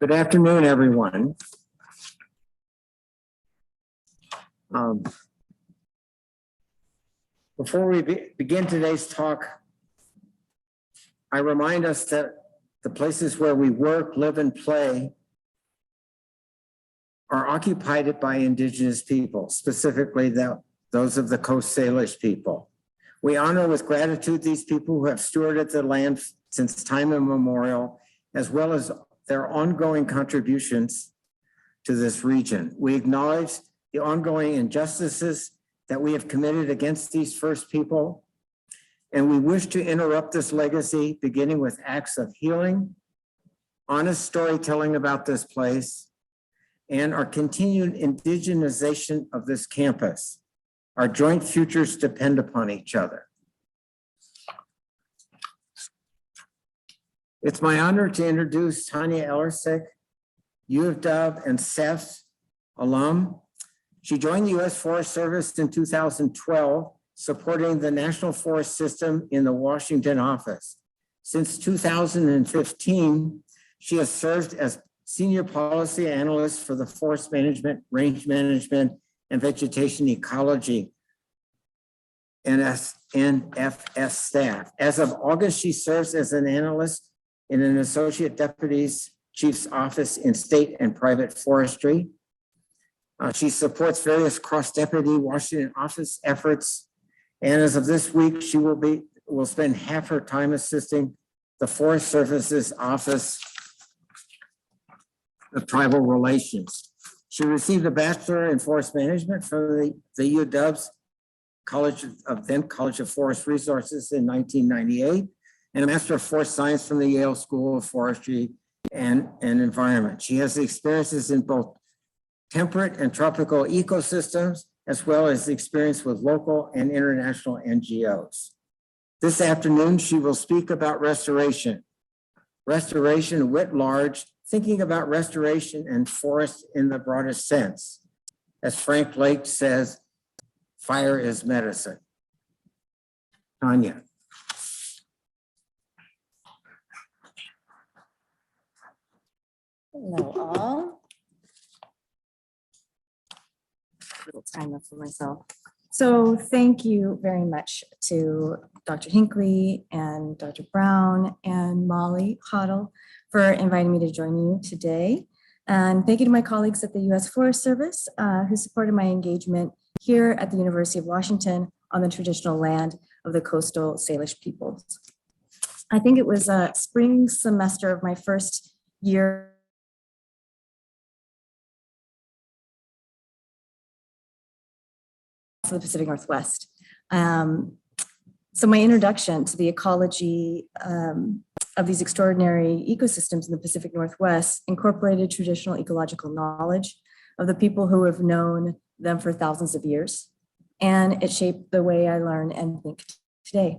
Good afternoon, everyone. Before we begin today's talk, I remind us that the places where we work, live, and play are occupied by Indigenous people, specifically those of the Coast Salish people. We honor with gratitude these people who have stewarded the land since time immemorial, as well as their ongoing contributions to this region. We acknowledge the ongoing injustices that we have committed against these First people, and we wish to interrupt this legacy, beginning with acts of healing, honest storytelling about this place, and our continued indigenization of this campus. Our joint futures depend upon each other. It's my honor to introduce Tania Ellersick, U of W and SEFS alum. She joined the U.S. Forest Service in 2012, supporting the National Forest System in the Washington office. Since 2015, she has served as Senior Policy Analyst for the Forest Management, Range Management, and Vegetation Ecology NFS staff. As of August, she serves as an analyst in an Associate Deputy's Chief's Office in State and Private Forestry. She supports various cross-deputy Washington office efforts. And as of this week, she will spend half her time assisting the Forest Service's Office of Tribal Relations. She received a Bachelor in Forest Management from the U of W's College of Forest Resources in 1998, and a Master of Forest Science from the Yale School of Forestry and Environment. She has experiences in both temperate and tropical ecosystems, as well as experience with local and international NGOs. This afternoon, she will speak about restoration writ large, thinking about restoration and forest in the broadest sense. As Frank Lake says, fire is medicine. Tania. Hello all. A little time up for myself. So thank you very much to Dr. Hinckley and Dr. Brown and Molly Hoddle for inviting me to join you today. And thank you to my colleagues at the U.S. Forest Service who supported my engagement here at the University of Washington on the traditional land of the coastal Salish peoples. I think it was a spring semester of my first year for the Pacific Northwest. So my introduction to the ecology of these extraordinary ecosystems in the Pacific Northwest incorporated traditional ecological knowledge of the people who have known them for thousands of years. And it shaped the way I learn and think today.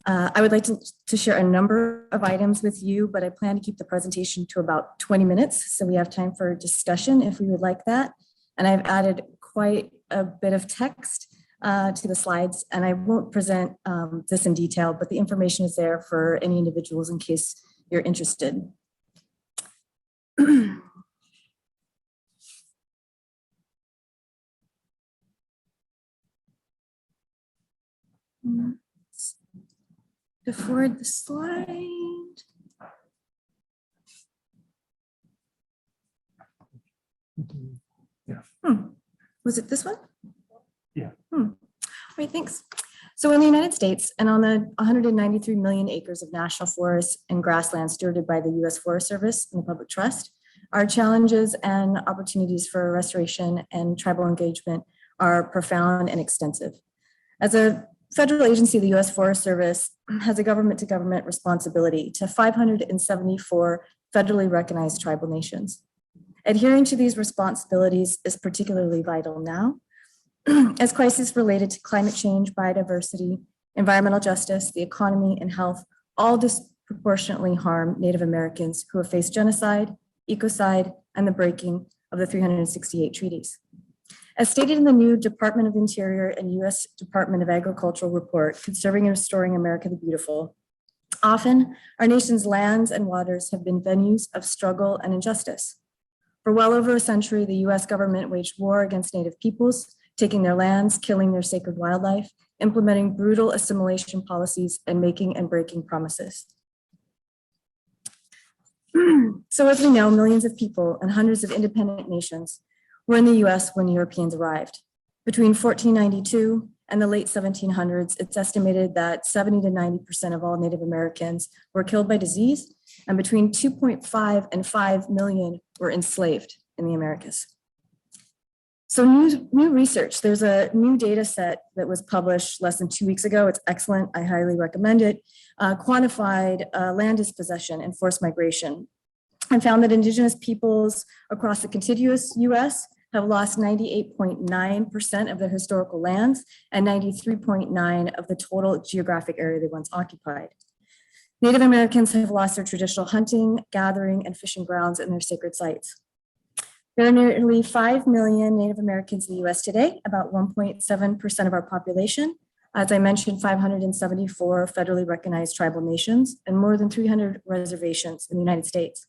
I would like to share a number of items with you, but I plan to keep the presentation to about 20 minutes. So we have time for discussion if we would like that. And I've added quite a bit of text to the slides, and I won't present this in detail, but the information is there for any individuals in case you're interested. To forward the slide. Yeah. Was it this one? Yeah. Great, thanks. So in the United States and on the 193 million acres of national forests and grasslands stewarded by the U.S. Forest Service and the public trust, our challenges and opportunities for restoration and tribal engagement are profound and extensive. As a federal agency, the U.S. Forest Service has a government-to-government responsibility to 574 federally recognized tribal nations. Adhering to these responsibilities is particularly vital now, as crises related to climate change, biodiversity, environmental justice, the economy, and health all disproportionately harm Native Americans who have faced genocide, ecocide, and the breaking of the 368 treaties. As stated in the new Department of Interior and U.S. Department of Agriculture report, Conserving and Restoring America the Beautiful, Often, our nation's lands and waters have been venues of struggle and injustice. For well over a century, the US government waged war against Native peoples, taking their lands, killing their sacred wildlife, implementing brutal assimilation policies, and making and breaking promises. So as we know, millions of people and hundreds of independent nations were in the US when Europeans arrived. Between 1492 and the late 1700s, it's estimated that 70 to 90% of all Native Americans were killed by disease, and between 2.5 and 5 million were enslaved in the Americas. So new research, there's a new data set that was published less than 2 weeks ago. It's excellent, I highly recommend it. Quantified land dispossession and forced migration, and found that Indigenous peoples across the contiguous US have lost 98.9% of their historical lands and 93.9% of the total geographic area they once occupied. Native Americans have lost their traditional hunting, gathering, and fishing grounds and their sacred sites. There are nearly 5 million Native Americans in the US today, about 1.7% of our population. As I mentioned, 574 federally recognized tribal nations and more than 300 reservations in the United States.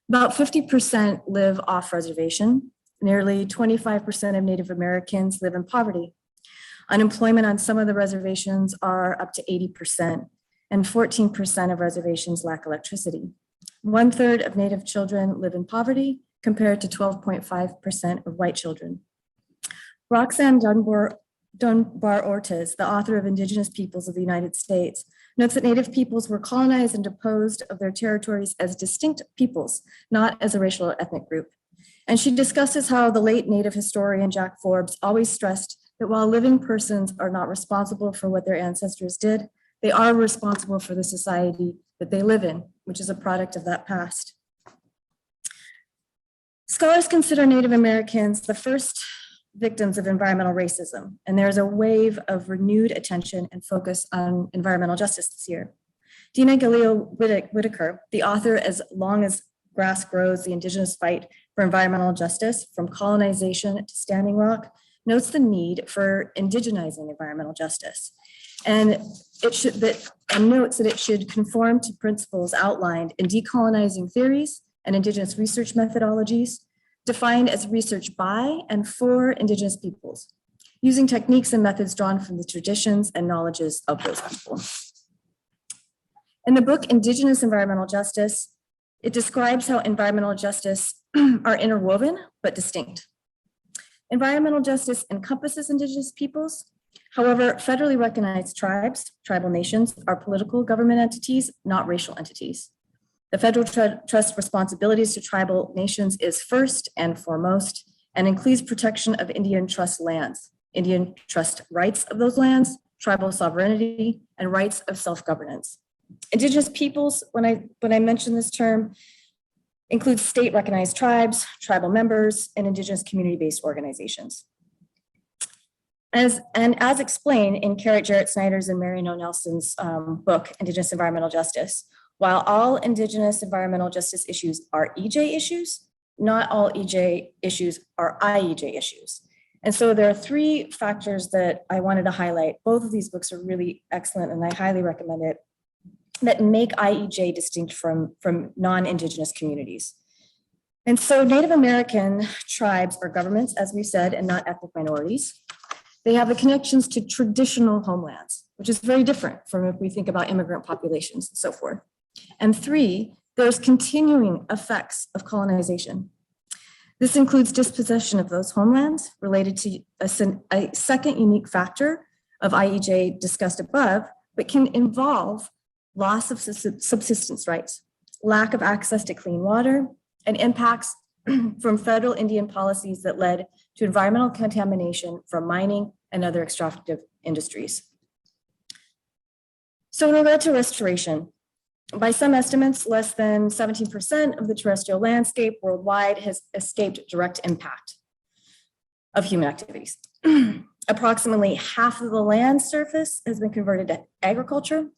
About 50% live off reservation. Nearly 25% of Native Americans live in poverty. Unemployment on some of the reservations are up to 80%, and 14% of reservations lack electricity. 1/3 of Native children live in poverty, compared to 12.5% of white children. Roxanne Dunbar Ortiz, the author of Indigenous Peoples of the United States, notes that Native peoples were colonized and deposed of their territories as distinct peoples, not as a racial or ethnic group. And she discusses how the late Native historian Jack Forbes always stressed that while living persons are not responsible for what their ancestors did, they are responsible for the society that they live in, which is a product of that past. Scholars consider Native Americans the first victims of environmental racism, and there's a wave of renewed attention and focus on environmental justice this year. Dina Galileo-Whitaker, the author As Long as Grass Grows, The Indigenous Fight for Environmental Justice from Colonization to Standing Rock, notes the need for indigenizing environmental justice. And notes that it should conform to principles outlined in decolonizing theories and Indigenous research methodologies, defined as research by and for Indigenous peoples, using techniques and methods drawn from the traditions and knowledges of those people. In the book, Indigenous Environmental Justice, it describes how environmental justice are interwoven but distinct. Environmental justice encompasses Indigenous peoples. However, federally recognized tribes, tribal nations, are political government entities, not racial entities. The federal trust responsibilities to tribal nations is first and foremost, and includes protection of Indian trust lands, Indian trust rights of those lands, tribal sovereignty, and rights of self-governance. Indigenous peoples, when I mention this term, includes state-recognized tribes, tribal members, and Indigenous community-based organizations. As explained in Carrot Jarrett Snyder's and Marion O. Nelson's book, Indigenous Environmental Justice, while all Indigenous environmental justice issues are EJ issues, not all EJ issues are IEJ issues. And so there are 3 factors that I wanted to highlight. Both of these books are really excellent, and I highly recommend it, that make IEJ distinct from non-Indigenous communities. And so Native American tribes are governments, as we said, and not ethnic minorities. They have the connections to traditional homelands, which is very different from if we think about immigrant populations and so forth. And 3, there's continuing effects of colonization. This includes dispossession of those homelands related to a second unique factor of IEJ discussed above, but can involve loss of subsistence rights, lack of access to clean water, and impacts from federal Indian policies that led to environmental contamination from mining and other extractive industries. So in regard to restoration, by some estimates, less than 17% of the terrestrial landscape worldwide has escaped direct impact of human activities. Approximately half of the land surface has been converted to agriculture,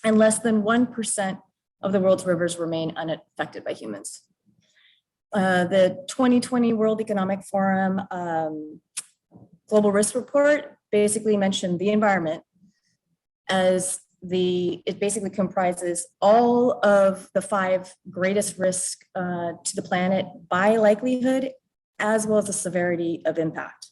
and less than 1% of the world's rivers remain unaffected by humans. The 2020 World Economic Forum Global Risk Report basically mentioned the environment as it basically comprises all of the 5 greatest risks to the planet by likelihood, as well as the severity of impact.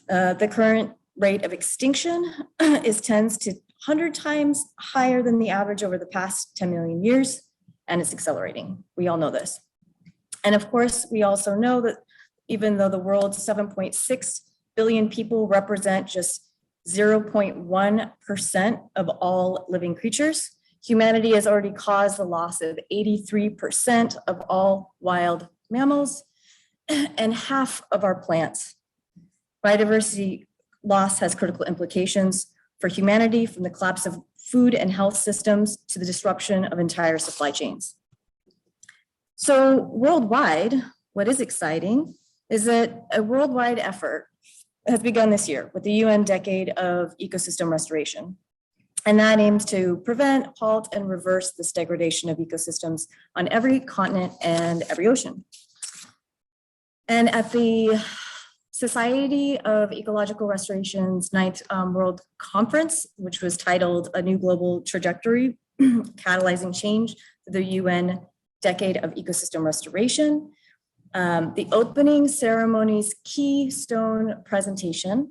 The current rate of extinction tends to 100 times higher than the average over the past 10 million years, and it's accelerating. We all know this. And of course, we also know that even though the world's 7.6 billion people represent just 0.1% of all living creatures, humanity has already caused the loss of 83% of all wild mammals and half of our plants. Biodiversity loss has critical implications for humanity, from the collapse of food and health systems to the disruption of entire supply chains. So worldwide, what is exciting is that a worldwide effort has begun this year with the UN Decade of Ecosystem Restoration. And that aims to prevent, halt, and reverse this degradation of ecosystems on every continent and every ocean. And at the Society of Ecological Restoration's 9th World Conference, which was titled A New Global Trajectory, Catalyzing Change for the UN Decade of Ecosystem Restoration, the opening ceremony's keystone presentation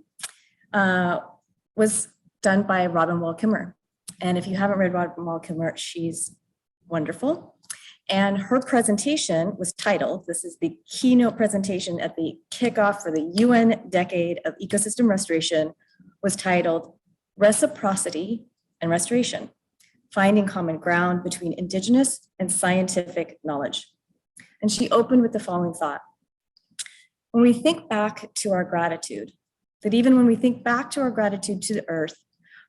was done by Robin Wall-Kimmerer. And if you haven't read Robin Wall-Kimmerer, she's wonderful. And her presentation was titled, this is the keynote presentation at the kickoff for the UN Decade of Ecosystem Restoration, was titled Reciprocity and Restoration, Finding Common Ground Between Indigenous and Scientific Knowledge. And she opened with the following thought. When we think back to our gratitude, that even when we think back to our gratitude to the earth,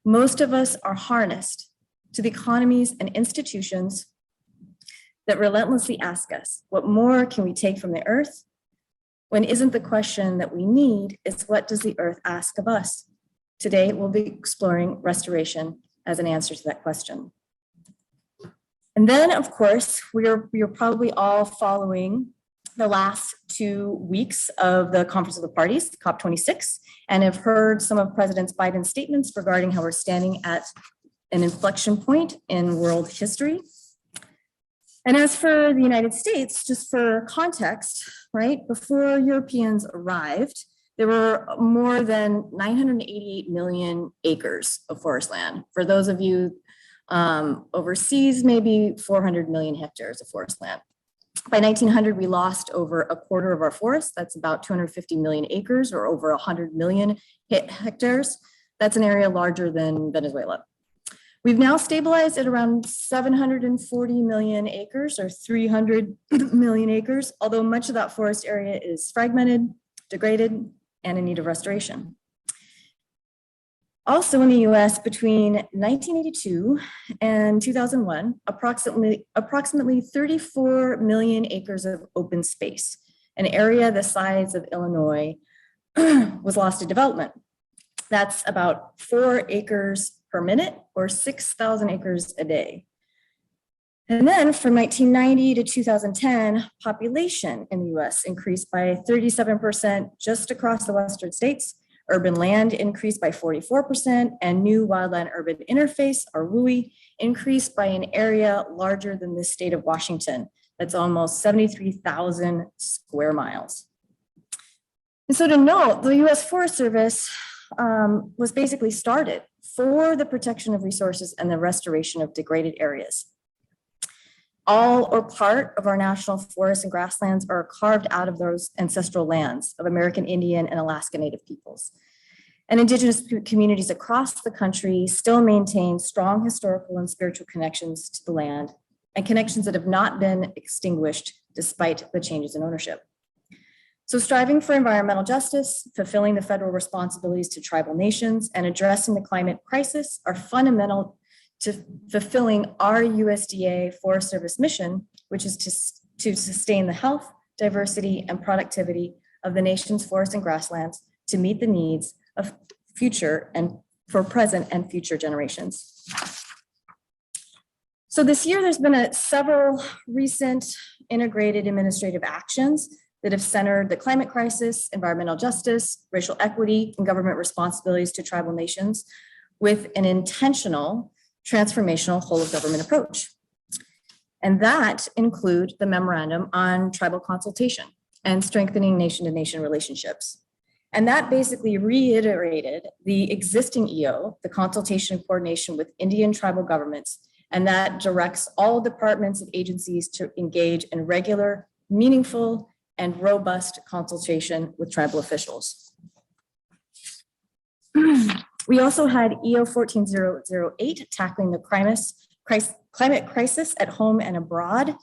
most of us are harnessed to the economies and institutions that relentlessly ask us, what more can we take from the earth? When isn't the question that we need, it's what does the earth ask of us? Today, we'll be exploring restoration as an answer to that question. And then, of course, we are probably all following the last 2 weeks of the Conference of the Parties, COP26, and have heard some of President Biden's statements regarding how we're standing at an inflection point in world history. And as for the United States, just for context, right, before Europeans arrived, there were more than 988 million acres of forest land. For those of you overseas, maybe 400 million hectares of forest land. By 1900, we lost over a quarter of our forest. That's about 250 million acres, or over 100 million hectares. That's an area larger than Venezuela. We've now stabilized at around 740 million acres, or 300 million acres, although much of that forest area is fragmented, degraded, and in need of restoration. Also in the US, between 1982 and 2001, approximately 34 million acres of open space, an area the size of Illinois, was lost to development. That's about 4 acres per minute, or 6,000 acres a day. And then from 1990 to 2010, population in the US increased by 37% just across the Western states. Urban land increased by 44%, and new wildland-urban interface, or WUI, increased by an area larger than the state of Washington. That's almost 73,000 square miles. And so to note, the US Forest Service was basically started for the protection of resources and the restoration of degraded areas. All or part of our national forests and grasslands are carved out of those ancestral lands of American Indian and Alaska Native peoples. And Indigenous communities across the country still maintain strong historical and spiritual connections to the land, and connections that have not been extinguished despite the changes in ownership. So striving for environmental justice, fulfilling the federal responsibilities to tribal nations, and addressing the climate crisis are fundamental to fulfilling our USDA Forest Service mission, which is to sustain the health, diversity, and productivity of the nation's forests and grasslands to meet the needs of future and for present and future generations. So this year, there's been several recent integrated administrative actions that have centered the climate crisis, environmental justice, racial equity, and government responsibilities to tribal nations with an intentional transformational whole of government approach. And that include the memorandum on tribal consultation and strengthening nation-to-nation relationships. And that basically reiterated the existing EO, the consultation and coordination with Indian tribal governments, and that directs all departments and agencies to engage in regular, meaningful, and robust consultation with tribal officials. We also had EO 14008, tackling the climate crisis at home and abroad.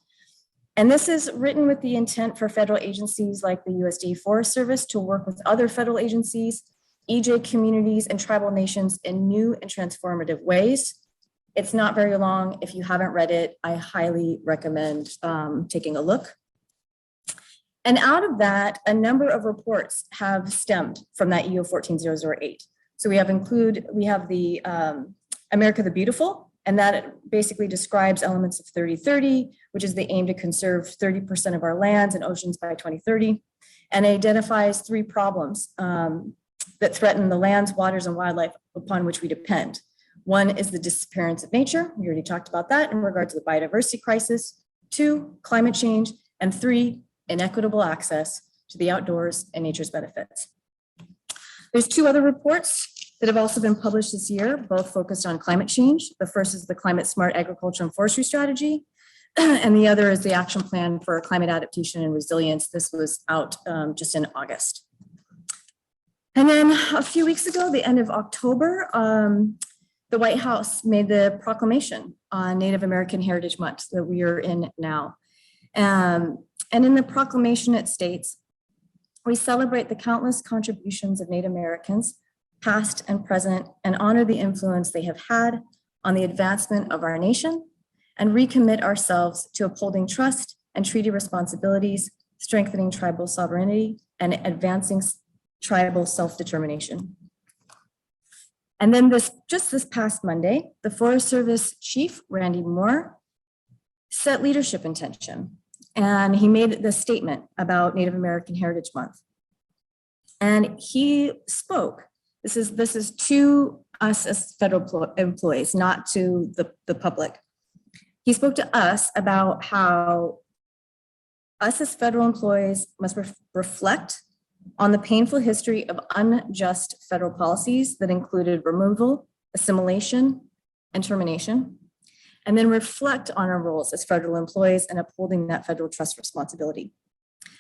And this is written with the intent for federal agencies like the USDA Forest Service to work with other federal agencies, EJ communities, and tribal nations in new and transformative ways. It's not very long. If you haven't read it, I highly recommend taking a look. And out of that, a number of reports have stemmed from that EO 14008. So we have the America the Beautiful, and that basically describes elements of 3030, which is the aim to conserve 30% of our lands and oceans by 2030, and identifies 3 problems that threaten the lands, waters, and wildlife upon which we depend. One is the disappearance of nature. We already talked about that in regard to the biodiversity crisis. 2, climate change. And 3, inequitable access to the outdoors and nature's benefits. There's 2 other reports that have also been published this year, both focused on climate change. The first is the Climate Smart Agriculture and Forestry Strategy, and the other is the Action Plan for Climate Adaptation and Resilience. This was out just in August. And then a few weeks ago, the end of October, the White House made the proclamation on Native American Heritage Month that we are in now. And in the proclamation, it states, "We celebrate the countless contributions of Native Americans, past and present, and honor the influence they have had on the advancement of our nation, and recommit ourselves to upholding trust and treaty responsibilities, strengthening tribal sovereignty, and advancing tribal self-determination." And then just this past Monday, the Forest Service Chief, Randy Moore, set leadership intention. And he made this statement about Native American Heritage Month. And he spoke, this is to us as federal employees, not to the public. He spoke to us about how us as federal employees must reflect on the painful history of unjust federal policies that included removal, assimilation, and termination, and then reflect on our roles as federal employees and upholding that federal trust responsibility.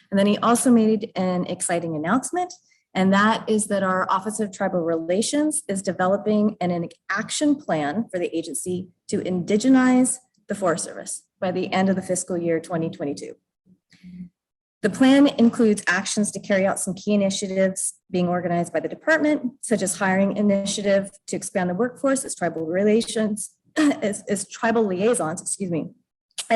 And then he also made an exciting announcement, and that is that our Office of Tribal Relations is developing an action plan for the agency to indigenize the Forest Service by the end of the fiscal year 2022. The plan includes actions to carry out some key initiatives being organized by the department, such as hiring initiative to expand the workforce as tribal liaisons, as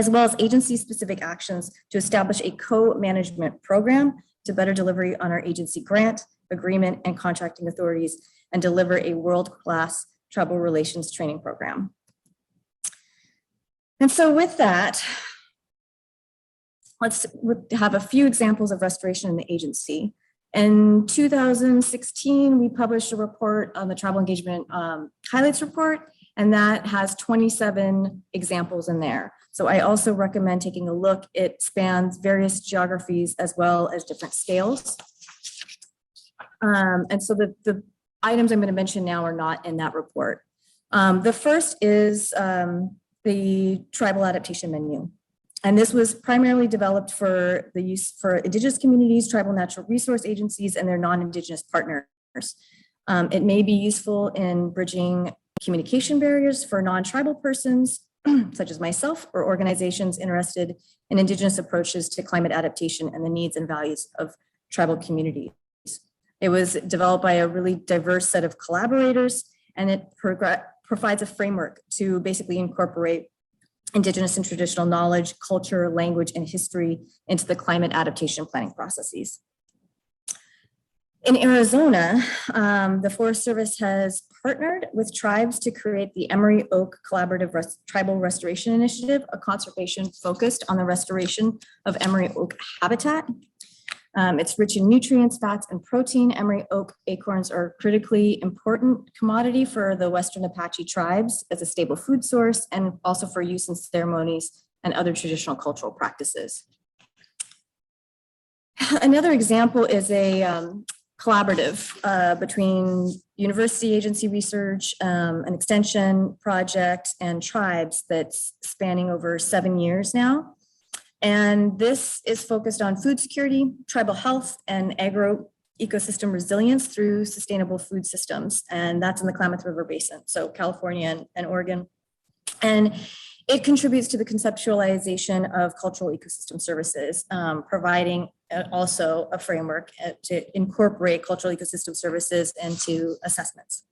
well as agency-specific actions to establish a co-management program to better delivery on our agency grant, agreement, and contracting authorities, and deliver a world-class tribal relations training program. And so with that, let's have a few examples of restoration in the agency. In 2016, we published a report on the Tribal Engagement Highlights Report, and that has 27 examples in there. So I also recommend taking a look. It spans various geographies as well as different scales. And so the items I'm going to mention now are not in that report. The first is the Tribal Adaptation Menu. And this was primarily developed for the use for Indigenous communities, tribal natural resource agencies, and their non-Indigenous partners. It may be useful in bridging communication barriers for non-tribal persons, such as myself, or organizations interested in Indigenous approaches to climate adaptation and the needs and values of tribal communities. It was developed by a really diverse set of collaborators, and it provides a framework to basically incorporate Indigenous and traditional knowledge, culture, language, and history into the climate adaptation planning processes. In Arizona, the Forest Service has partnered with tribes to create the Emery Oak Collaborative Tribal Restoration Initiative, a conservation focused on the restoration of Emery Oak habitat. It's rich in nutrients, fats, and protein. Emery oak acorns are a critically important commodity for the Western Apache tribes as a stable food source and also for use in ceremonies and other traditional cultural practices. Another example is a collaborative between university agency research, an extension project, and tribes that's spanning over 7 years now. And this is focused on food security, tribal health, and agro-ecosystem resilience through sustainable food systems. And that's in the Klamath River Basin, so California and Oregon. And it contributes to the conceptualization of cultural ecosystem services, providing also a framework to incorporate cultural ecosystem services into assessments.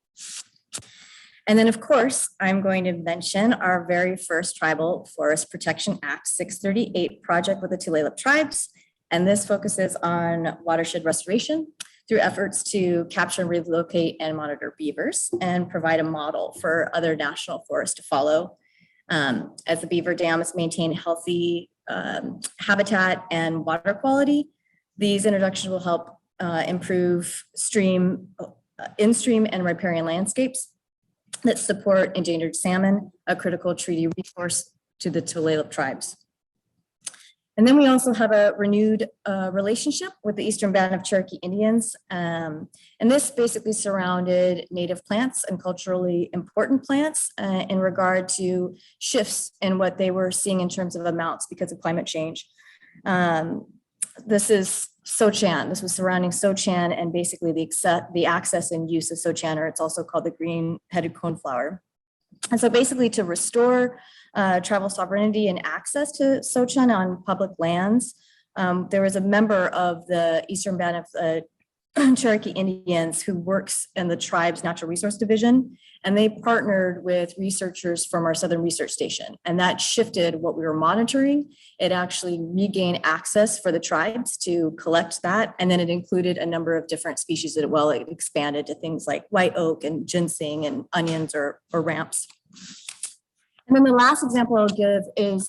And then, of course, I'm going to mention our very first Tribal Forest Protection Act 638 project with the Tulalip tribes. And this focuses on watershed restoration through efforts to capture, relocate, and monitor beavers and provide a model for other national forests to follow. As the beaver dams maintain healthy habitat and water quality, these introductions will help improve in-stream and riparian landscapes that support endangered salmon, a critical treaty resource to the Tulalip tribes. And then we also have a renewed relationship with the Eastern Band of Cherokee Indians. And this basically surrounded native plants and culturally important plants in regard to shifts in what they were seeing in terms of amounts because of climate change. This is Sochan. This was surrounding Sochan and basically the access and use of Sochan, or it's also called the green-headed coneflower. And so basically to restore tribal sovereignty and access to Sochan on public lands, there was a member of the Eastern Band of Cherokee Indians who works in the tribe's natural resource division, and they partnered with researchers from our Southern Research Station, and that shifted what we were monitoring. It actually regained access for the tribes to collect that, and then it included a number of different species that it expanded to things like white oak and ginseng and onions or ramps. And then the last example I'll give is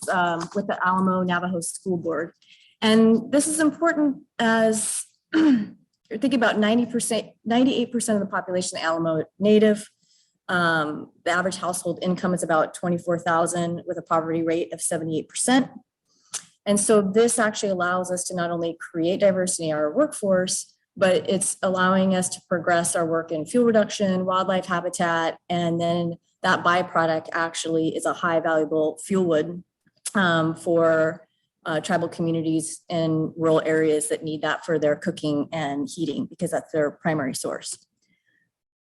with the Alamo Navajo School Board. And this is important as you're thinking about 98% of the population of Alamo Native. The average household income is about $24,000 with a poverty rate of 78%. And so this actually allows us to not only create diversity in our workforce, but it's allowing us to progress our work in fuel reduction, wildlife habitat, and then that byproduct actually is a high valuable fuel wood for tribal communities in rural areas that need that for their cooking and heating because that's their primary source.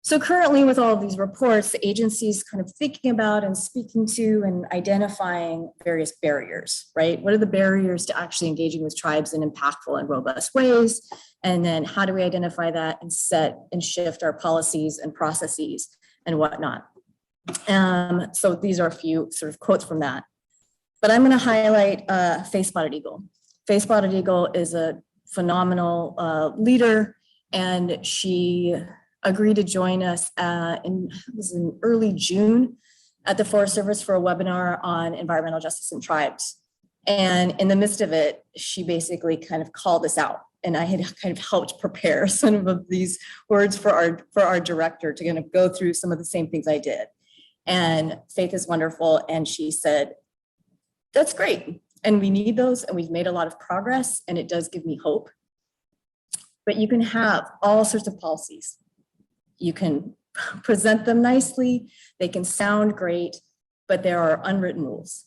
So currently with all of these reports, the agency is kind of thinking about and speaking to and identifying various barriers, right? What are the barriers to actually engaging with tribes in impactful and robust ways? And then how do we identify that and set and shift our policies and processes and whatnot? So these are a few sort of quotes from that. But I'm going to highlight Face-Spotted Eagle. Face-Spotted Eagle is a phenomenal leader, and she agreed to join us in early June at the Forest Service for a webinar on environmental justice in tribes. And in the midst of it, she basically kind of called us out. And I had kind of helped prepare some of these words for our director to kind of go through some of the same things I did. And Faith is wonderful. And she said, that's great. And we need those. And we've made a lot of progress. And it does give me hope. But you can have all sorts of policies. You can present them nicely. They can sound great, but there are unwritten rules.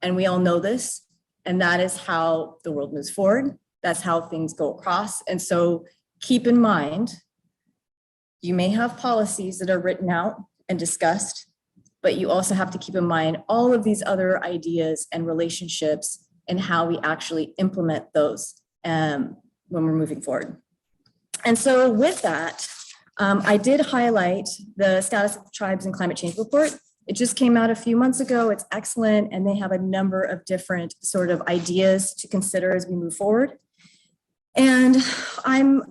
And we all know this. And that is how the world moves forward. That's how things go across. And so keep in mind, you may have policies that are written out and discussed, but you also have to keep in mind all of these other ideas and relationships and how we actually implement those when we're moving forward. And so with that, I did highlight the Status of Tribes and Climate Change report. It just came out a few months ago. It's excellent. And they have a number of different sort of ideas to consider as we move forward. And I'm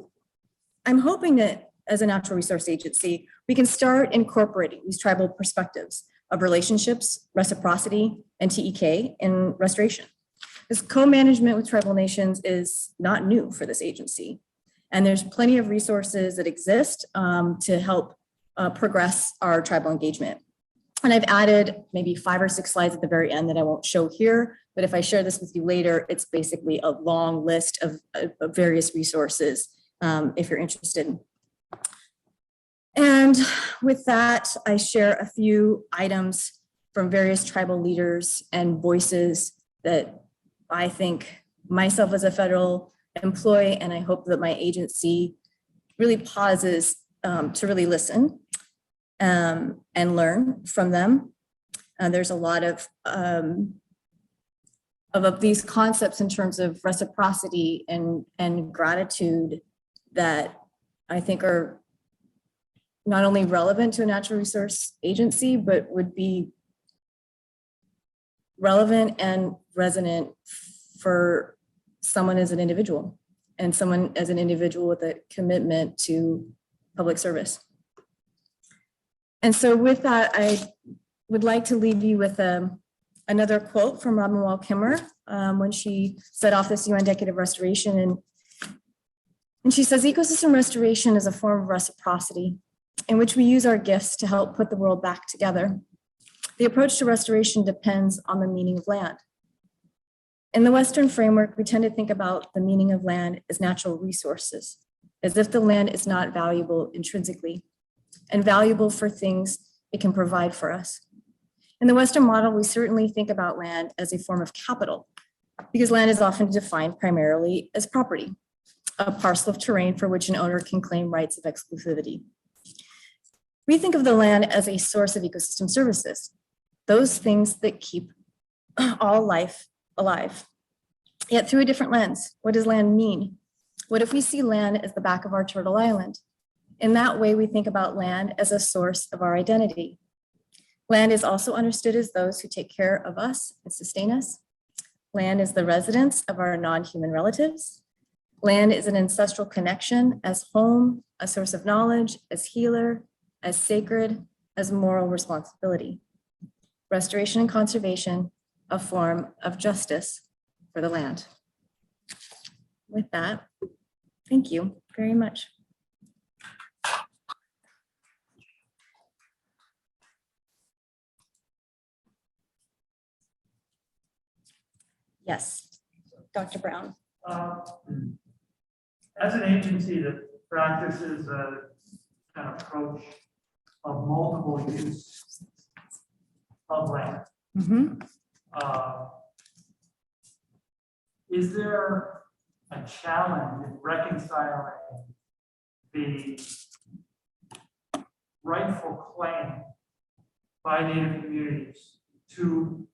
hoping that as a natural resource agency, we can start incorporating these tribal perspectives of relationships, reciprocity, and TEK in restoration. Because co-management with tribal nations is not new for this agency. And there's plenty of resources that exist to help progress our tribal engagement. And I've added maybe 5 or 6 slides at the very end that I won't show here, but if I share this with you later, it's basically a long list of various resources if you're interested. And with that, I share a few items from various tribal leaders and voices that I think myself as a federal employee, and I hope that my agency really pauses to really listen and learn from them. There's a lot of these concepts in terms of reciprocity and gratitude that I think are not only relevant to a natural resource agency, but would be relevant and resonant for someone as an individual and someone as an individual with a commitment to public service. And so with that, I would like to leave you with another quote from Robin Wall Kimmerer when she set off this UN Decade of Restoration. And she says, ecosystem restoration is a form of reciprocity in which we use our gifts to help put the world back together. The approach to restoration depends on the meaning of land. In the Western framework, we tend to think about the meaning of land as natural resources, as if the land is not valuable intrinsically and valuable for things it can provide for us. In the Western model, we certainly think about land as a form of capital because land is often defined primarily as property, a parcel of terrain for which an owner can claim rights of exclusivity. We think of the land as a source of ecosystem services, those things that keep all life alive. Yet through a different lens, what does land mean? What if we see land as the back of our turtle island? In that way, we think about land as a source of our identity. Land is also understood as those who take care of us and sustain us. Land is the residence of our non-human relatives. Land is an ancestral connection as home, a source of knowledge, as healer, as sacred, as moral responsibility. Restoration and conservation, a form of justice for the land. With that, thank you very much. Yes, Dr. Brown. As an agency that practices an approach of multiple use of land, is there a challenge in reconciling the rightful claim by Native communities to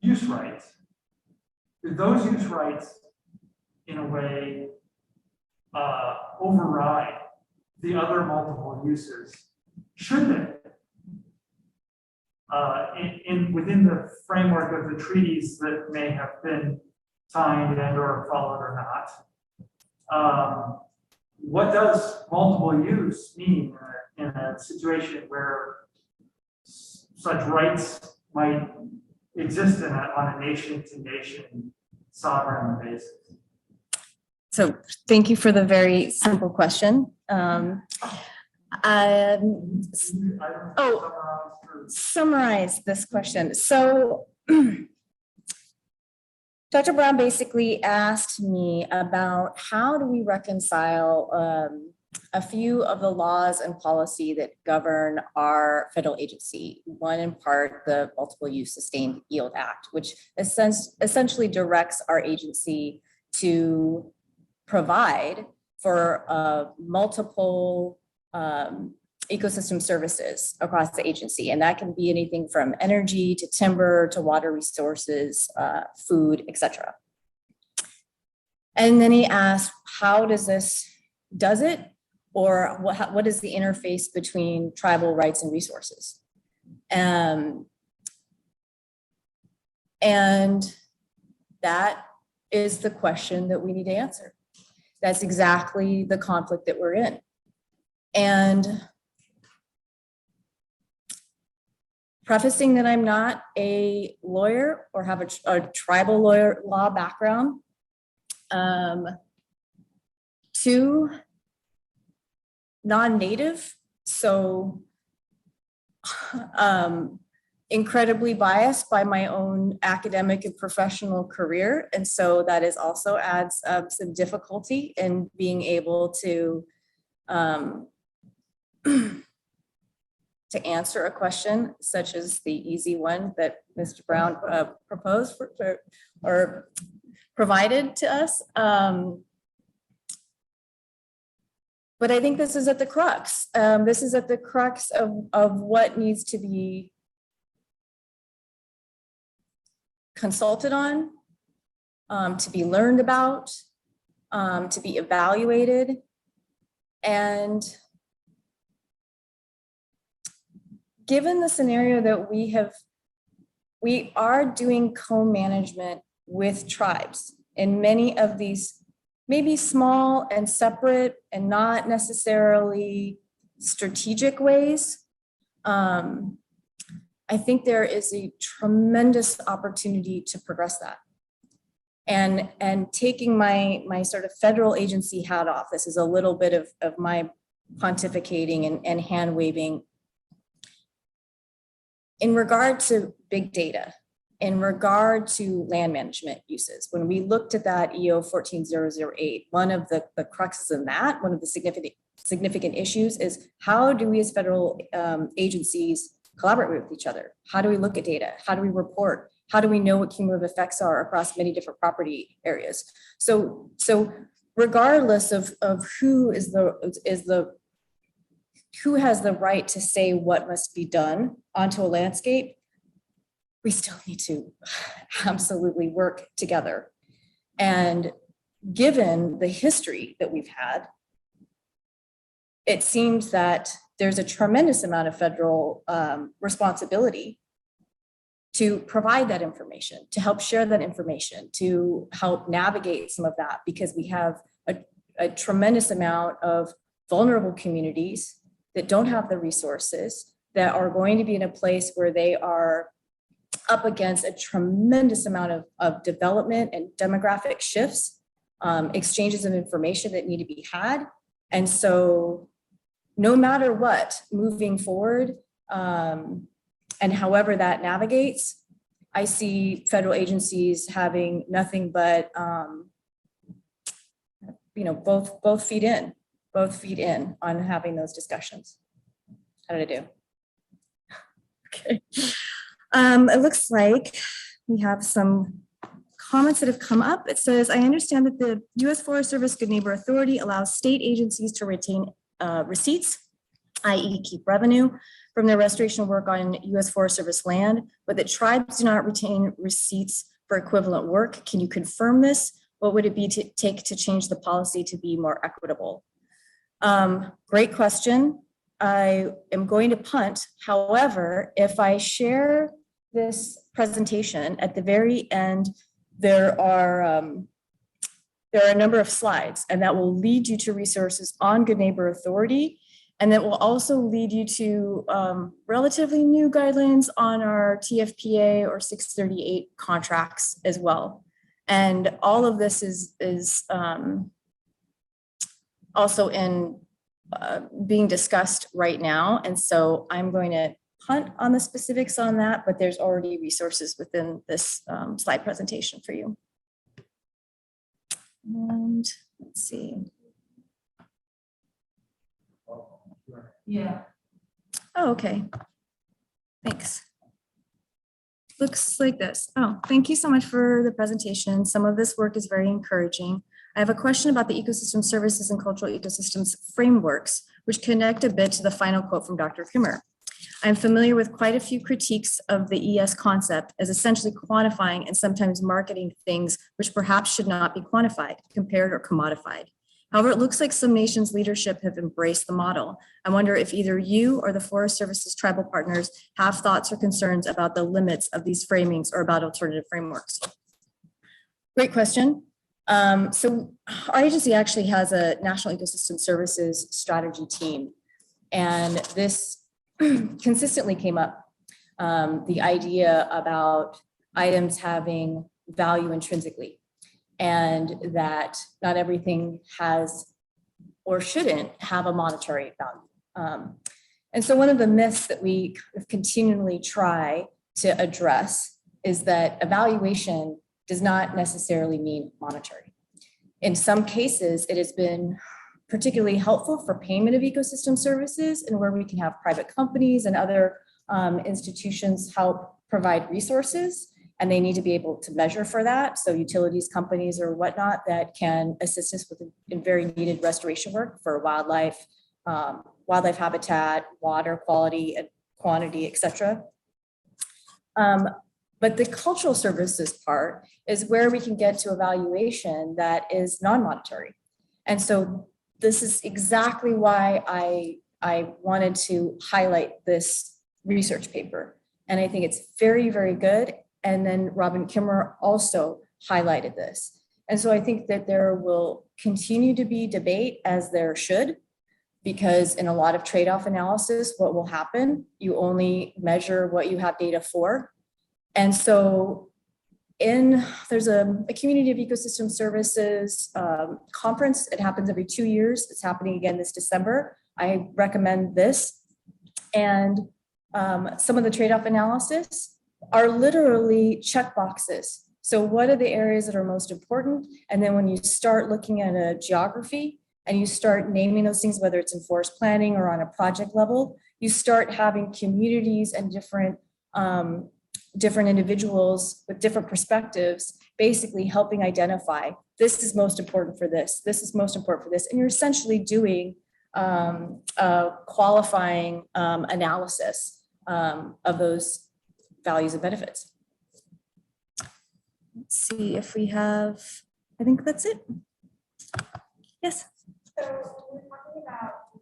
use rights? Do those use rights, in a way, override the other multiple uses? Should they? Within the framework of the treaties that may have been signed and or followed or not, what does multiple use mean in a situation where such rights might exist on a nation-to-nation sovereign basis? So thank you for the very simple question. Summarize this question. So Dr. Brown basically asked me about how do we reconcile a few of the laws and policy that govern our federal agency. One in part, the Multiple Use Sustained Yield Act, which essentially directs our agency to provide for multiple ecosystem services across the agency. And that can be anything from energy to timber to water resources, food, etc. And then he asked, how does it, or what is the interface between tribal rights and resources? And that is the question that we need to answer. That's exactly the conflict that we're in. And prefacing that I'm not a lawyer or have a tribal law background. 2, non-native, so incredibly biased by my own academic and professional career. And so that is also adds some difficulty in being able to answer a question such as the easy one that Mr. Brown proposed or provided to us. But I think this is at the crux. This is at the crux of what needs to be consulted on, to be learned about, to be evaluated. And given the scenario that we are doing co-management with tribes in many of these maybe small and separate and not necessarily strategic ways. I think there is a tremendous opportunity to progress that. And taking my sort of federal agency hat off, this is a little bit of my pontificating and hand waving. In regard to big data, in regard to land management uses, when we looked at that EO 14008, one of the cruxes in that, one of the significant issues is how do we as federal agencies collaborate with each other? How do we look at data? How do we report? How do we know what cumulative effects are across many different property areas? So regardless of who has the right to say what must be done onto a landscape, we still need to absolutely work together. And given the history that we've had, it seems that there's a tremendous amount of federal responsibility to provide that information, to help share that information, to help navigate some of that, because we have a tremendous amount of vulnerable communities that don't have the resources, that are going to be in a place where they are up against a tremendous amount of development and demographic shifts, exchanges of information that need to be had. And so no matter what, moving forward, and however that navigates, I see federal agencies having nothing but, both feet in on having those discussions. How did I do? Okay. It looks like we have some comments that have come up. It says, I understand that the U.S. Forest Service Good Neighbor Authority allows state agencies to retain receipts, i.e. keep revenue from their restoration work on U.S. Forest Service land, but that tribes do not retain receipts for equivalent work. Can you confirm this? What would it take to change the policy to be more equitable? Great question. I am going to punt. However, if I share this presentation at the very end, there are a number of slides, and that will lead you to resources on Good Neighbor Authority. And that will also lead you to relatively new guidelines on our TFPA or 638 contracts as well. And all of this is also in being discussed right now. And so I'm going to punt on the specifics on that, but there's already resources within this slide presentation for you. And let's see. Yeah. Oh, okay. Thanks. Looks like this. Oh, thank you so much for the presentation. Some of this work is very encouraging. I have a question about the ecosystem services and cultural ecosystems frameworks, which connect a bit to the final quote from Dr. Kimmer. I'm familiar with quite a few critiques of the ES concept as essentially quantifying and sometimes marketing things which perhaps should not be quantified, compared, or commodified. However, it looks like some nations' leadership have embraced the model. I wonder if either you or the Forest Service's tribal partners have thoughts or concerns about the limits of these framings or about alternative frameworks. Great question. So our agency actually has a National Ecosystem Services strategy team, and this consistently came up the idea about items having value intrinsically, and that not everything has or shouldn't have a monetary value. And so one of the myths that we continually try to address is that evaluation does not necessarily mean monetary. In some cases, it has been particularly helpful for payment of ecosystem services, and where we can have private companies and other institutions help provide resources, and they need to be able to measure for that. So utilities companies or whatnot that can assist us with very needed restoration work for wildlife, wildlife habitat, water quality and quantity, et cetera. But the cultural services part is where we can get to evaluation that is non-monetary. And so this is exactly why I wanted to highlight this research paper. And I think it's very, very good. And then Robin Kimmer also highlighted this. And so I think that there will continue to be debate, as there should, because in a lot of trade-off analysis, what will happen, you only measure what you have data for. And so there's a community of ecosystem services conference. It happens every 2 years. It's happening again this December. I recommend this. And some of the trade-off analysis are literally check boxes. So what are the areas that are most important? And then when you start looking at a geography and you start naming those things, whether it's in forest planning or on a project level, you start having communities and different individuals with different perspectives, basically helping identify, this is most important for this, this is most important for this. And you're essentially doing a qualifying analysis of those values and benefits. Let's see if we have, I think that's it. Yes. So we're talking about the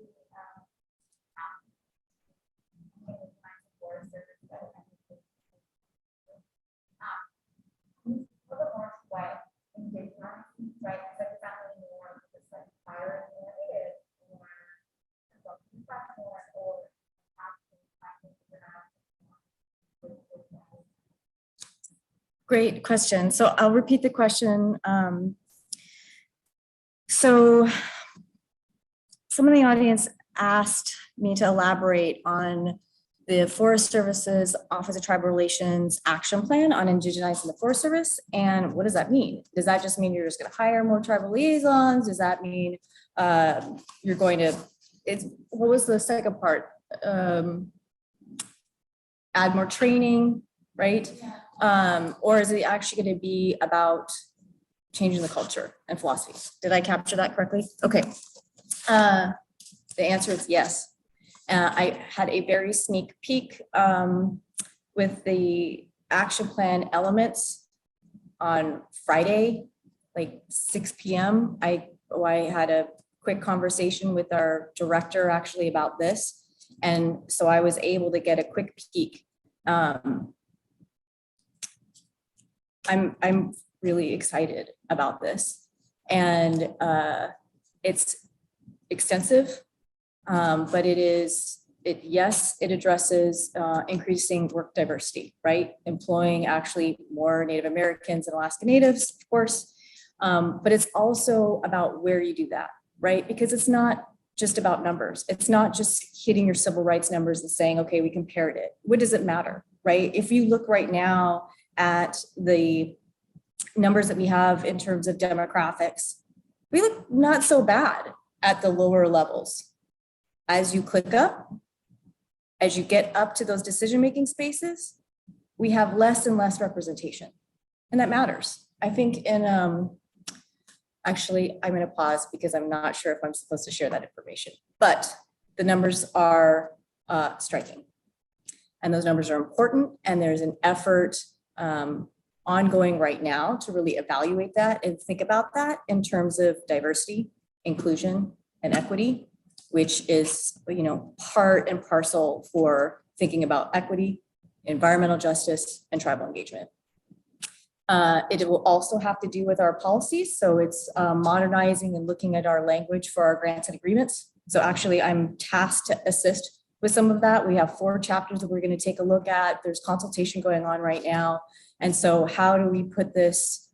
forest service that a little bit more what indigenous, right? So it's not really more just like fire related or Great question. So I'll repeat the question. So some of the audience asked me to elaborate on the Forest Service's Office of Tribal Relations action plan on indigenizing the Forest Service. And what does that mean? Does that just mean you're just going to hire more tribal liaisons? Does that mean you're going to, what was the second part? Add more training, right? Or is it actually going to be about changing the culture and philosophy? Did I capture that correctly? Okay. The answer is yes. I had a very sneak peek with the action plan elements on Friday, like 6 p.m. I had a quick conversation with our director actually about this. And so I was able to get a quick peek. I'm really excited about this, and it's extensive, but yes, it addresses increasing work diversity, right? Employing actually more Native Americans and Alaska Natives, of course, but it's also about where you do that, right? Because it's not just about numbers. It's not just hitting your civil rights numbers and saying, okay, we compared it. What does it matter, right? If you look right now at the numbers that we have in terms of demographics, we look not so bad at the lower levels. As you click up, as you get up to those decision-making spaces, we have less and less representation. And that matters. I think actually, I'm going to pause because I'm not sure if I'm supposed to share that information, but the numbers are striking. And those numbers are important. And there's an effort ongoing right now to really evaluate that and think about that in terms of diversity, inclusion, and equity, which is, part and parcel for thinking about equity, environmental justice, and tribal engagement. It will also have to do with our policies. So it's modernizing and looking at our language for our grants and agreements. So actually I'm tasked to assist with some of that. We have 4 chapters that we're going to take a look at. There's consultation going on right now. And so how do we put this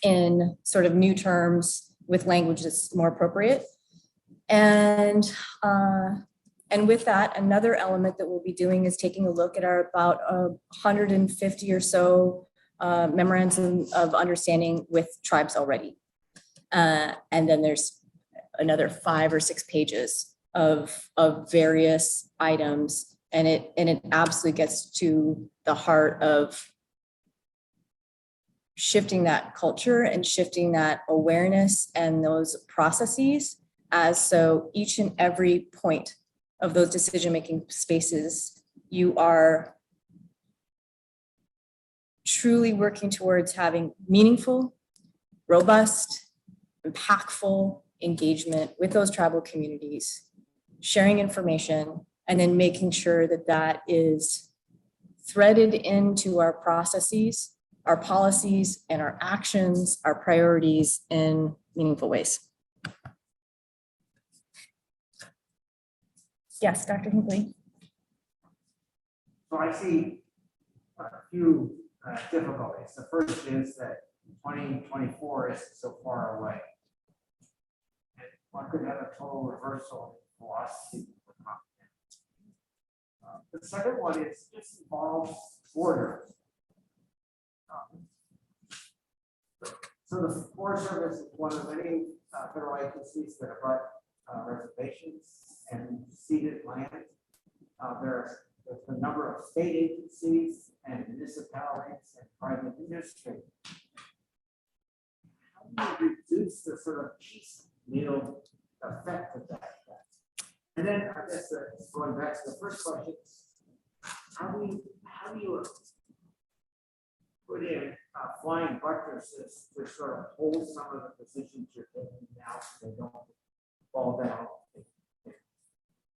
in sort of new terms with language that's more appropriate? And with that, another element that we'll be doing is taking a look at our about 150 or so memorandum of understanding with tribes already. And then there's another 5 or 6 pages of various items. And it absolutely gets to the heart of shifting that culture and shifting that awareness and those processes, as so each and every point of those decision-making spaces, you are truly working towards having meaningful, robust, impactful engagement with those tribal communities, sharing information, and then making sure that that is threaded into our processes, our policies, and our actions, our priorities in meaningful ways. Yes, Dr. Hinckley. So I see a few difficulties. The first is that 2024 is so far away. And one could have a total reversal in philosophy. The second one is this involves borders. So the Forest Service is one of many federal agencies that abut reservations and ceded land. There's a number of state agencies and municipalities and private industry. How do you reduce the sort of piecemeal effect of that? And then I guess going back to the first question, how do you put in flying buttresses to sort of hold some of the positions you're taking now so they don't fall down in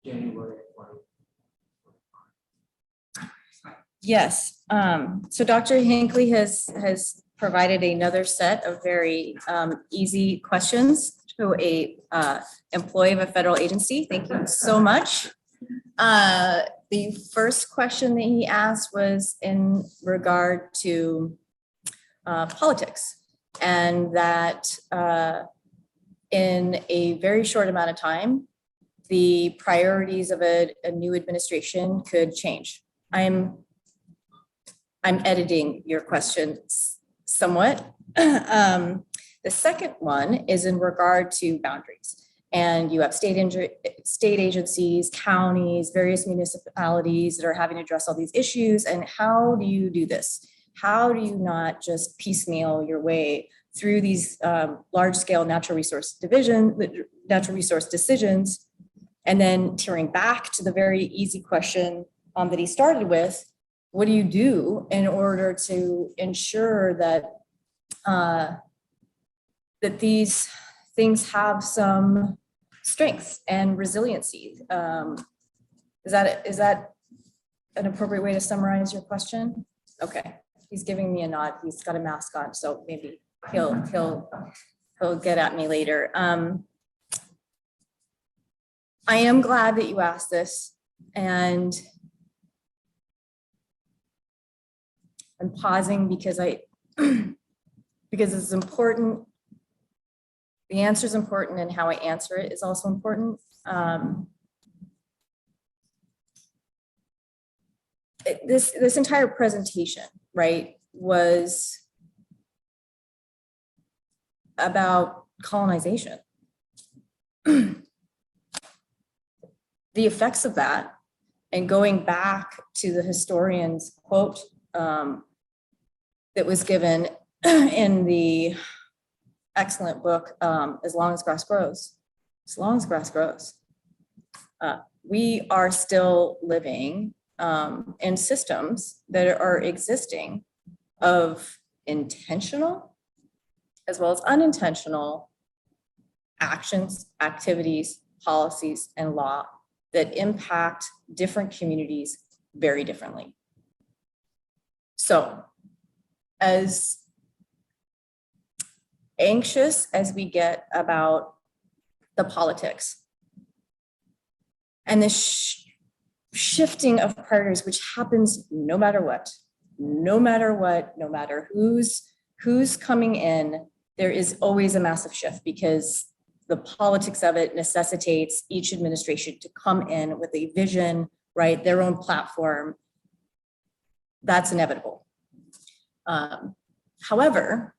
January of 2025? Yes. So Dr. Hinckley has provided another set of very easy questions to a employee of a federal agency. Thank you so much. The first question that he asked was in regard to politics, and that in a very short amount of time, the priorities of a new administration could change. I'm editing your question somewhat. The second one is in regard to boundaries. And you have state agencies, counties, various municipalities that are having to address all these issues. And how do you do this? How do you not just piecemeal your way through these large-scale natural resource decisions, and then tearing back to the very easy question that he started with? What do you do in order to ensure that that these things have some strength and resiliency? Is that an appropriate way to summarize your question? Okay, he's giving me a nod. He's got a mask on, so maybe he'll get at me later. I am glad that you asked this, and I'm pausing because because it's important. The answer is important, and how I answer it is also important. This entire presentation, right, was about colonization. The effects of that, and going back to the historian's quote that was given in the excellent book, As Long as Grass Grows. As long as grass grows. We are still living in systems that are existing of intentional as well as unintentional actions, activities, policies, and law that impact different communities very differently. So, as anxious as we get about the politics, And the shifting of priorities, which happens no matter what, no matter who's coming in, there is always a massive shift because the politics of it necessitates each administration to come in with a vision, right? Their own platform. That's inevitable. However,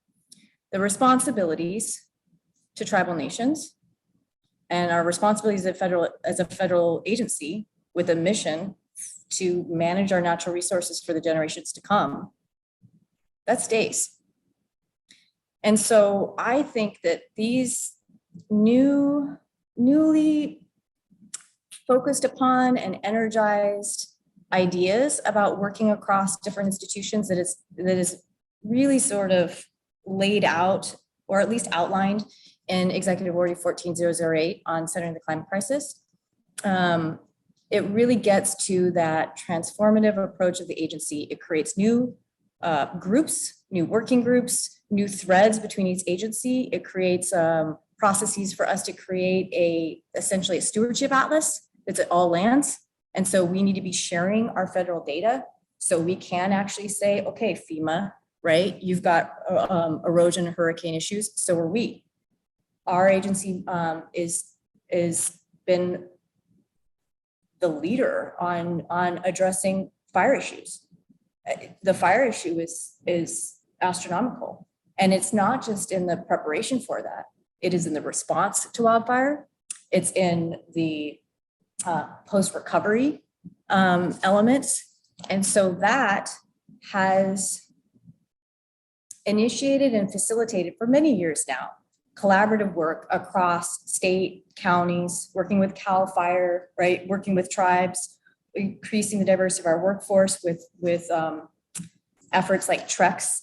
the responsibilities to tribal nations and our responsibilities as a federal agency with a mission to manage our natural resources for the generations to come, that stays. And so I think that these newly focused upon and energized ideas about working across different institutions that is really sort of laid out, or at least outlined in Executive Order 14008 on centering the climate crisis. It really gets to that transformative approach of the agency. It creates new groups, new working groups, new threads between each agency. It creates processes for us to create essentially a stewardship atlas that's at all lands. And so we need to be sharing our federal data so we can actually say, okay, FEMA, right? You've got erosion and hurricane issues, so are we. Our agency is been the leader on addressing fire issues. The fire issue is astronomical. And it's not just in the preparation for that. It is in the response to wildfire. It's in the post-recovery elements. And so that has initiated and facilitated for many years now collaborative work across state, counties, working with CAL FIRE, right? Working with tribes, increasing the diversity of our workforce with efforts like TREX,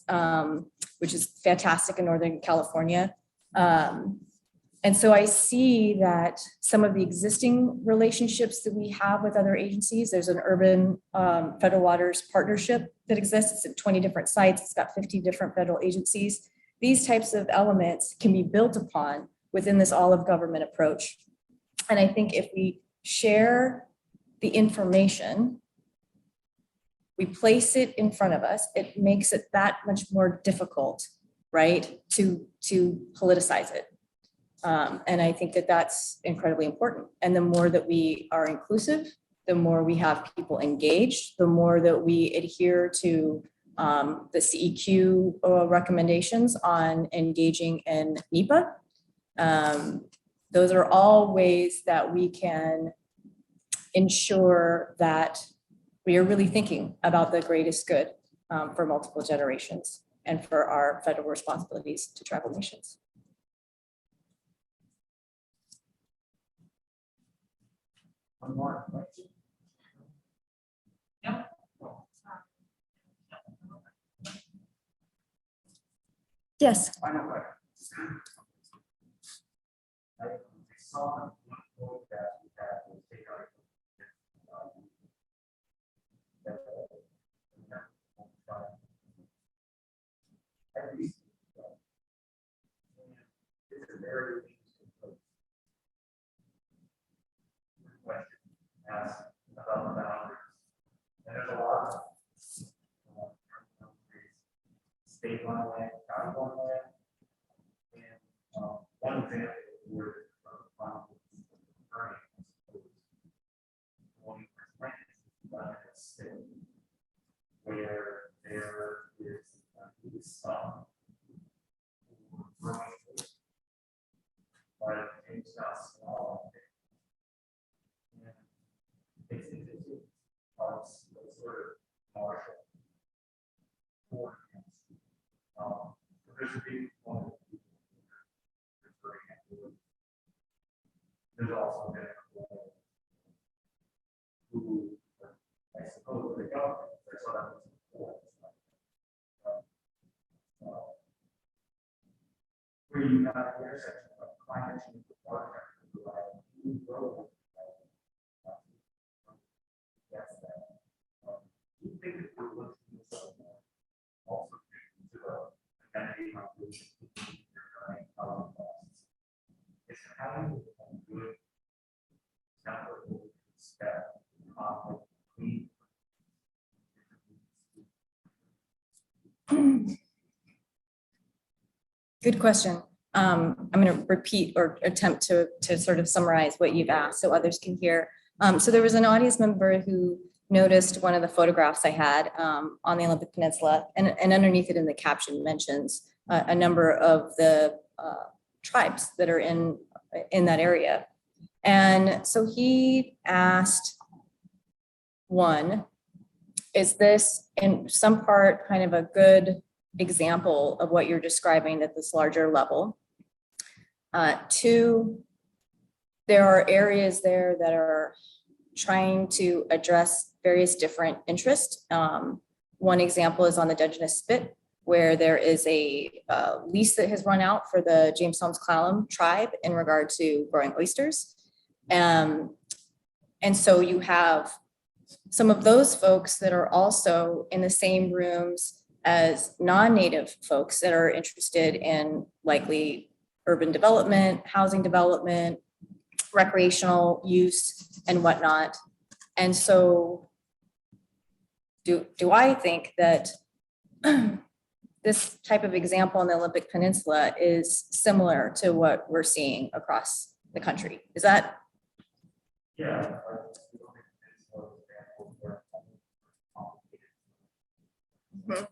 which is fantastic in Northern California. And so I see that some of the existing relationships that we have with other agencies, there's an urban federal waters partnership that exists. It's at 20 different sites. It's got 50 different federal agencies. These types of elements can be built upon within this all of government approach. And I think if we share the information, we place it in front of us, it makes it that much more difficult, right, to politicize it. And I think that that's incredibly important. And the more that we are inclusive, the more we have people engaged, the more that we adhere to the CEQ recommendations on engaging in NEPA. Those are all ways that we can ensure that we are really thinking about the greatest good for multiple generations and for our federal responsibilities to tribal nations. One more question? Yeah. Yes. Final question. I saw one quote that we had to take out. At least, it's a very interesting question asked about the boundaries. And there's a lot of state on land, county on land. And one example where where there is some growing, but it's not small. And it's sort of martial. There's a big one. There's also been who, I suppose, the government, there's sort of where you have the intersection of climate change and water new road. That's that. Do you think that we're looking at something also to the identity of it's how you become good, not what Good question. I'm going to repeat or attempt to sort of summarize what you've asked so others can hear. So there was an audience member who noticed one of the photographs I had on the Olympic Peninsula, and underneath it in the caption mentions a number of the tribes that are in that area. And so he asked, one, is this in some part kind of a good example of what you're describing at this larger level? Two, there are areas there that are trying to address various different interests. One example is on the Dungeness Spit, where there is a lease that has run out for the James Holmes Clallam tribe in regard to growing oysters. And so you have some of those folks that are also in the same rooms as non-native folks that are interested in likely urban development, housing development, recreational use and whatnot. And so do I think that this type of example on the Olympic Peninsula is similar to what we're seeing across the country? Is that? Yeah. Mhm.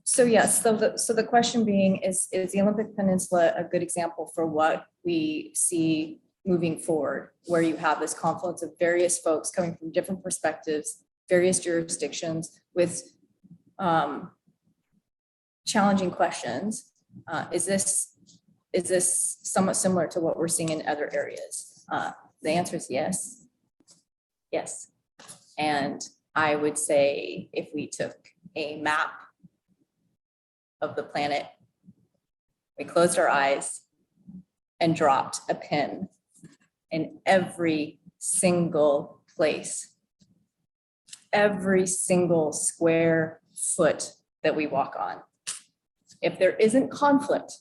So yes, so the question being is the Olympic Peninsula a good example for what we see moving forward, where you have this confluence of various folks coming from different perspectives, various jurisdictions with challenging questions? Is this somewhat similar to what we're seeing in other areas? The answer is yes. Yes. And I would say if we took a map of the planet, we closed our eyes and dropped a pin in every single place, every single square foot that we walk on. If there isn't conflict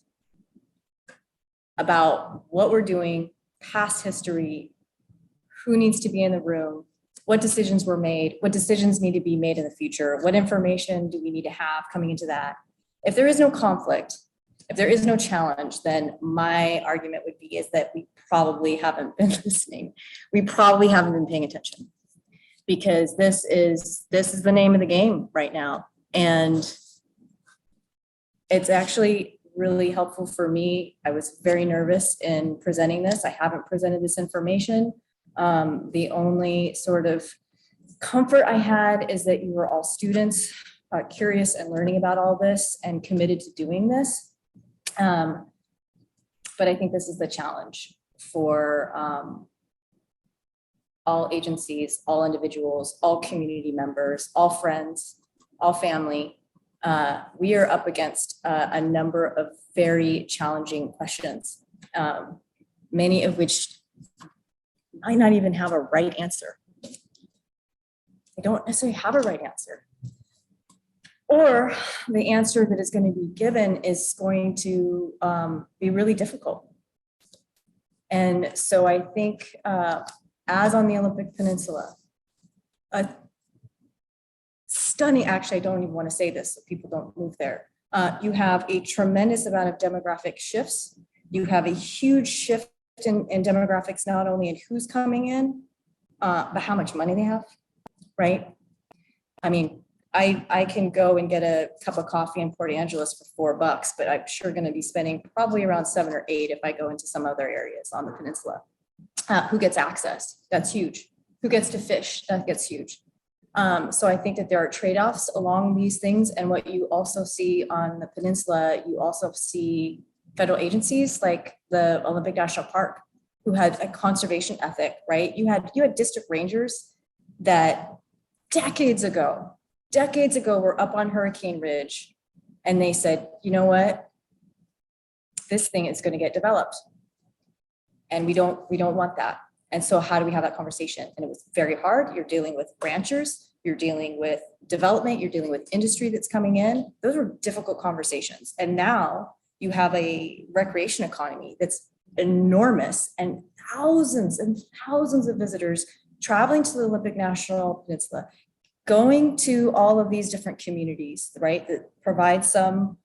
about what we're doing, past history, who needs to be in the room, what decisions were made, what decisions need to be made in the future, what information do we need to have coming into that? If there is no conflict, if there is no challenge, then my argument would be is that we probably haven't been listening. We probably haven't been paying attention, because this is the name of the game right now. And it's actually really helpful for me. I was very nervous in presenting this. I haven't presented this information. The only sort of comfort I had is that you were all students, curious and learning about all this and committed to doing this. But I think this is the challenge for all agencies, all individuals, all community members, all friends, all family. We are up against a number of very challenging questions, many of which might not even have a right answer. They don't necessarily have a right answer. Or the answer that is going to be given is going to be really difficult. And so I think as on the Olympic Peninsula, a stunning, actually, I don't even want to say this so people don't move there. You have a tremendous amount of demographic shifts. You have a huge shift in demographics, not only in who's coming in, but how much money they have, right? I mean, I can go and get a cup of coffee in Port Angeles for $4, but I'm sure going to be spending probably around 7 or 8 if I go into some other areas on the peninsula. Who gets access? That's huge. Who gets to fish? That gets huge. So I think that there are trade-offs along these things. And what you also see on the peninsula, you also see federal agencies like the Olympic National Park, who had a conservation ethic, right? You had district rangers that decades ago were up on Hurricane Ridge, and they said, you know what? This thing is going to get developed, and we don't want that. And so how do we have that conversation? And it was very hard. You're dealing with ranchers, you're dealing with development, you're dealing with industry that's coming in. Those were difficult conversations. And now you have a recreation economy that's enormous, and thousands of visitors traveling to the Olympic National Peninsula, going to all of these different communities, right, that provide some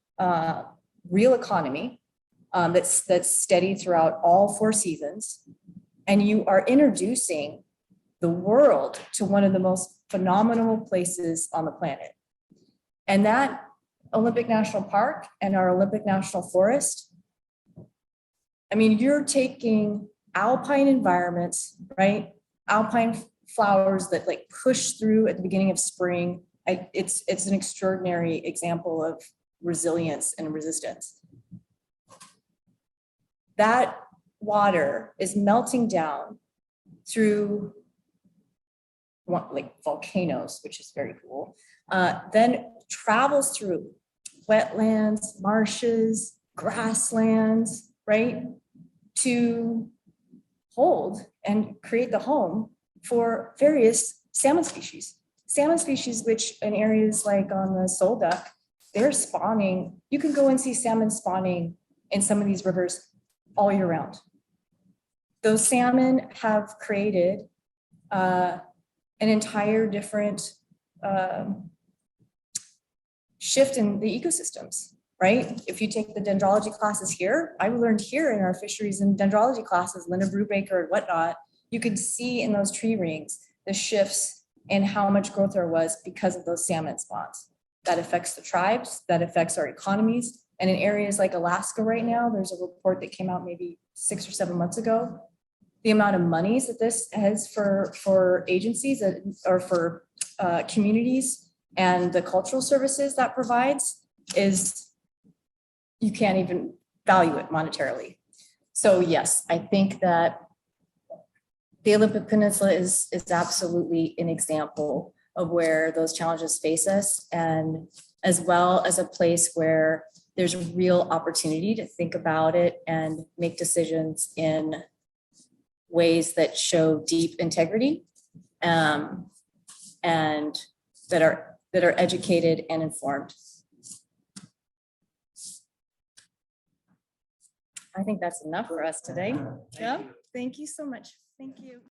real economy that's steady throughout all 4 seasons, and you are introducing the world to one of the most phenomenal places on the planet. And that Olympic National Park and our Olympic National Forest, I mean, you're taking alpine environments, right? Alpine flowers that like push through at the beginning of spring. It's an extraordinary example of resilience and resistance. That water is melting down through like volcanoes, which is very cool. Then travels through wetlands, marshes, grasslands, right? To hold and create the home for various salmon species. Salmon species, which in areas like on the Sole Duck, they're spawning. You can go and see salmon spawning in some of these rivers all year round. Those salmon have created an entire different shift in the ecosystems, right? If you take the dendrology classes here, I learned here in our fisheries and dendrology classes, Linda Brubaker and whatnot, you could see in those tree rings the shifts in how much growth there was because of those salmon spawns. That affects the tribes, that affects our economies. And in areas like Alaska right now, there's a report that came out maybe 6 or 7 months ago. The amount of monies that this has for agencies or for communities and the cultural services that provides is, you can't even value it monetarily. So yes, I think that the Olympic Peninsula is absolutely an example of where those challenges face us, and as well as a place where there's a real opportunity to think about it and make decisions in ways that show deep integrity and that are educated and informed. I think that's enough for us today. Yeah, thank you so much. Thank you.